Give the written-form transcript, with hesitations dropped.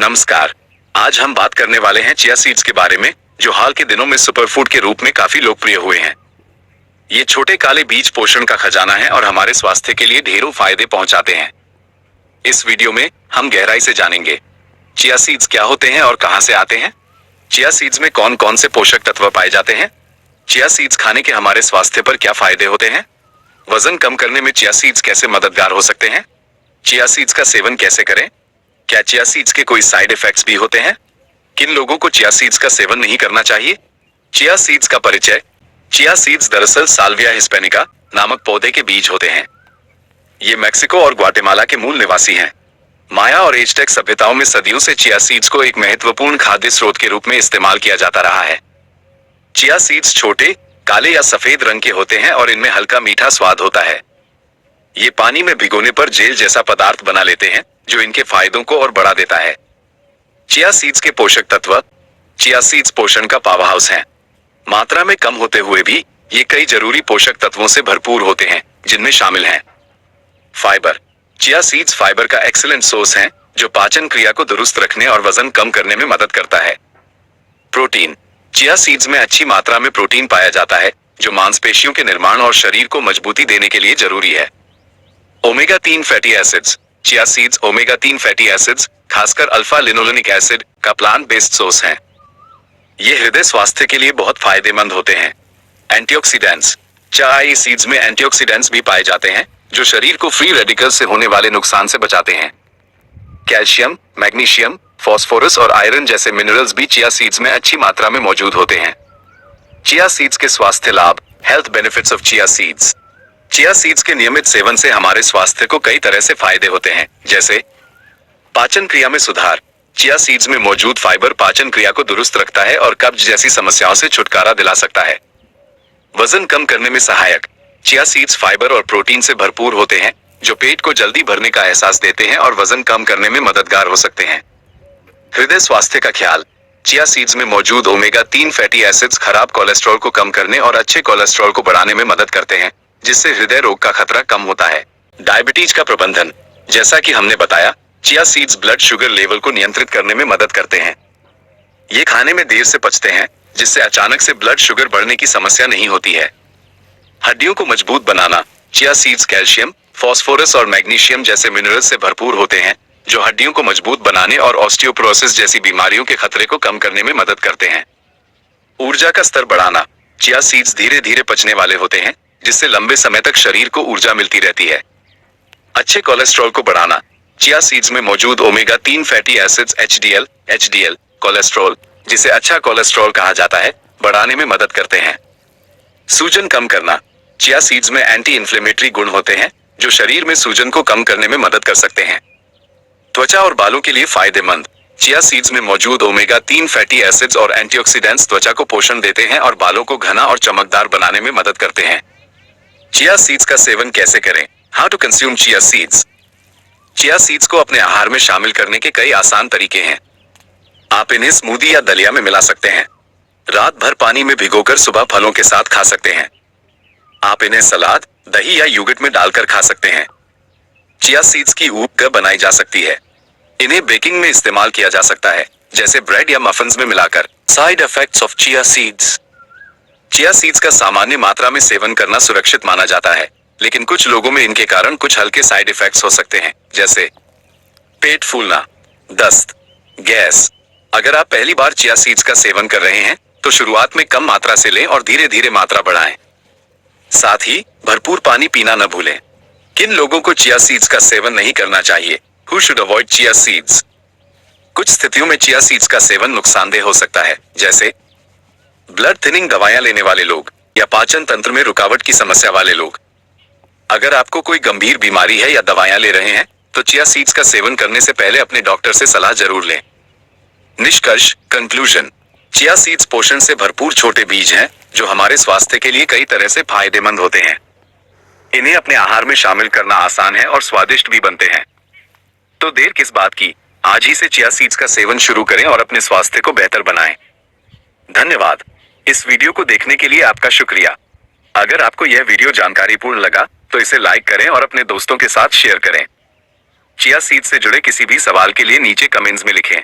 नमस्कार। आज हम बात करने वाले हैं चिया सीड्स के बारे में, जो हाल के दिनों में सुपरफूड के रूप में काफी लोकप्रिय हुए हैं। ये छोटे काले बीज पोषण का खजाना है और हमारे स्वास्थ्य के लिए ढेरों फायदे पहुंचाते हैं। इस वीडियो में हम गहराई से जानेंगे चिया सीड्स क्या होते हैं और कहां से आते हैं, चिया सीड्स में कौन कौन से पोषक तत्व पाए जाते हैं, चिया सीड्स खाने के हमारे स्वास्थ्य पर क्या फायदे होते हैं, वजन कम करने में चिया सीड्स कैसे मददगार हो सकते हैं, चिया सीड्स का सेवन कैसे करें, क्या चिया सीड्स के कोई साइड इफेक्ट्स भी होते हैं, किन लोगों को चिया सीड्स का सेवन नहीं करना चाहिए। चिया सीड्स का परिचय। चिया सीड्स दरअसल साल्विया हिस्पैनिका नामक पौधे के बीज होते हैं। ये मैक्सिको और ग्वाटेमाला के मूल निवासी हैं। माया और एज़टेक सभ्यताओं में सदियों से चिया सीड्स को एक महत्वपूर्ण खाद्य स्रोत के रूप में इस्तेमाल किया जाता रहा है। चिया सीड्स छोटे, काले या सफेद रंग के होते हैं और इनमें हल्का मीठा स्वाद होता है। ये पानी में भिगोने पर जेल जैसा पदार्थ बना लेते हैं, जो इनके फायदों को और बढ़ा देता है। चिया सीड्स के पोषक तत्व। चिया सीड्स पोषण का पावर हाउस हैं। मात्रा में कम होते हुए भी ये कई जरूरी पोषक तत्वों से भरपूर होते हैं, जिनमें शामिल हैं फाइबर। चिया सीड्स फाइबर का एक्सीलेंट सोर्स हैं, जो पाचन क्रिया को दुरुस्त रखने और वजन कम करने में मदद करता है। प्रोटीन। चिया सीड्स में अच्छी मात्रा में प्रोटीन पाया जाता है, जो मांसपेशियों के निर्माण और शरीर को मजबूती देने के लिए जरूरी है। Omega 3 fatty acids. Chia seeds omega 3 fatty acids, खासकर अल्फा लिनोलेनिक एसिड का प्लांट बेस्ड सोर्स हैं। ये हृदय स्वास्थ्य के लिए बहुत फायदेमंद होते हैं। एंटीऑक्सीडेंट्स। चिया सीड्स में एंटीऑक्सीडेंट्स भी पाए जाते हैं, जो शरीर को फ्री रेडिकल से होने वाले नुकसान से बचाते हैं। कैल्शियम, मैग्नीशियम, फास्फोरस और आयरन जैसे मिनरल्स भी चिया सीड्स में अच्छी मात्रा में मौजूद होते हैं। चिया सीड्स के स्वास्थ्य लाभ। Health benefits of chia seeds. Chia seeds के नियमित सेवन से हमारे स्वास्थ्य को कई तरह से फायदे होते हैं, जैसे पाचन क्रिया में सुधार। चिया सीड्स में मौजूद फाइबर पाचन क्रिया को दुरुस्त रखता है और कब्ज जैसी समस्याओं से छुटकारा दिला सकता है। वजन कम करने में सहायक। चिया सीड्स फाइबर और प्रोटीन से भरपूर होते हैं, जो पेट को जल्दी भरने का एहसास देते हैं और वजन कम करने में मददगार हो सकते हैं। हृदय स्वास्थ्य का ख्याल। चिया सीड्स में मौजूद ओमेगा 3 फैटी एसिड्स खराब कोलेस्ट्रॉल को कम करने और अच्छे कोलेस्ट्रॉल को बढ़ाने में मदद करते हैं, जिससे हृदय रोग का खतरा कम होता है। डायबिटीज का प्रबंधन। जैसा कि हमने बताया, chia seeds blood sugar level को नियंत्रित करने में मदद करते हैं। ये खाने में देर से पचते हैं, जिससे अचानक से ब्लड शुगर बढ़ने की समस्या नहीं होती है। हड्डियों को मजबूत बनाना। चिया सीड्स कैल्शियम, फास्फोरस और मैग्नीशियम जैसे मिनरल्स से भरपूर होते हैं, जो हड्डियों को मजबूत बनाने और ऑस्टियोपोरोसिस जैसी बीमारियों के खतरे को कम करने में मदद करते हैं। ऊर्जा का स्तर बढ़ाना। चिया सीड्स धीरे धीरे पचने वाले होते हैं, जिससे लंबे समय तक शरीर को ऊर्जा मिलती रहती है। अच्छे कोलेस्ट्रॉल को बढ़ाना। चिया सीड्स में मौजूद omega 3 fatty acids HDL cholesterol, जिसे अच्छा कोलेस्ट्रॉल कहा जाता है, बढ़ाने में मदद करते हैं। सूजन कम करना। चिया सीड्स में एंटी इन्फ्लेमेटरी गुण होते हैं, जो शरीर में सूजन को कम करने में मदद कर सकते हैं। त्वचा और बालों के लिए फायदेमंद। चिया सीड्स में मौजूद ओमेगा 3 फैटी एसिड्स और एंटीऑक्सीडेंट्स त्वचा को पोषण देते हैं और बालों को घना और चमकदार बनाने में मदद करते हैं। चिया सीड्स का सेवन कैसे करें। How to consume chia seeds. Chia seeds को अपने आहार में शामिल करने के कई आसान तरीके हैं। आप इन्हें स्मूदी या दलिया में मिला सकते हैं। रात भर पानी में भिगोकर सुबह फलों के साथ खा सकते हैं। आप इन्हें सलाद, दही या योगर्ट में डालकर खा सकते हैं। चिया सीड्स की ऊर्जा बनाई जा सकती है। इन्हें बेकिंग में इस्तेमाल किया जा सकता है, जैसे ब्रेड या मफिन्स में मिलाकर। Side effects of chia seeds. Chia seeds का सामान्य मात्रा में सेवन करना सुरक्षित माना जाता है, लेकिन कुछ लोगों में इनके कारण कुछ हल्के साइड इफेक्ट्स हो सकते हैं, जैसे पेट फूलना, दस्त, गैस। अगर आप पहली बार चिया सीड्स का सेवन कर रहे हैं, तो शुरुआत में कम मात्रा से लें और धीरे धीरे मात्रा बढ़ाएं। साथ ही भरपूर पानी पीना न भूलें। किन लोगों को चिया सीड्स का सेवन नहीं करना चाहिए। Who should avoid chia seeds. कुछ स्थितियों में चिया सीड्स का सेवन नुकसानदेह हो सकता है, जैसे ब्लड थिनिंग दवाएं लेने वाले लोग या पाचन तंत्र में रुकावट की समस्या वाले लोग। अगर आपको कोई गंभीर बीमारी है या दवाएं ले रहे हैं, तो चिया सीड्स का सेवन करने से पहले अपने डॉक्टर से सलाह जरूर लें। निष्कर्ष, कंक्लूजन। चिया सीड्स पोषण से भरपूर छोटे बीज हैं, जो हमारे स्वास्थ्य के लिए कई तरह से फायदेमंद होते हैं। इन्हें अपने आहार में शामिल करना आसान है और स्वादिष्ट भी बनते हैं। तो देर किस बात की, आज ही से चिया सीड्स का सेवन शुरू करें और अपने स्वास्थ्य को बेहतर बनाएं। धन्यवाद। इस वीडियो को देखने के लिए आपका शुक्रिया। अगर आपको यह वीडियो जानकारीपूर्ण लगा, तो इसे लाइक करें और अपने दोस्तों के साथ शेयर करें। चिया सीड से जुड़े किसी भी सवाल के लिए नीचे कमेंट्स में लिखें।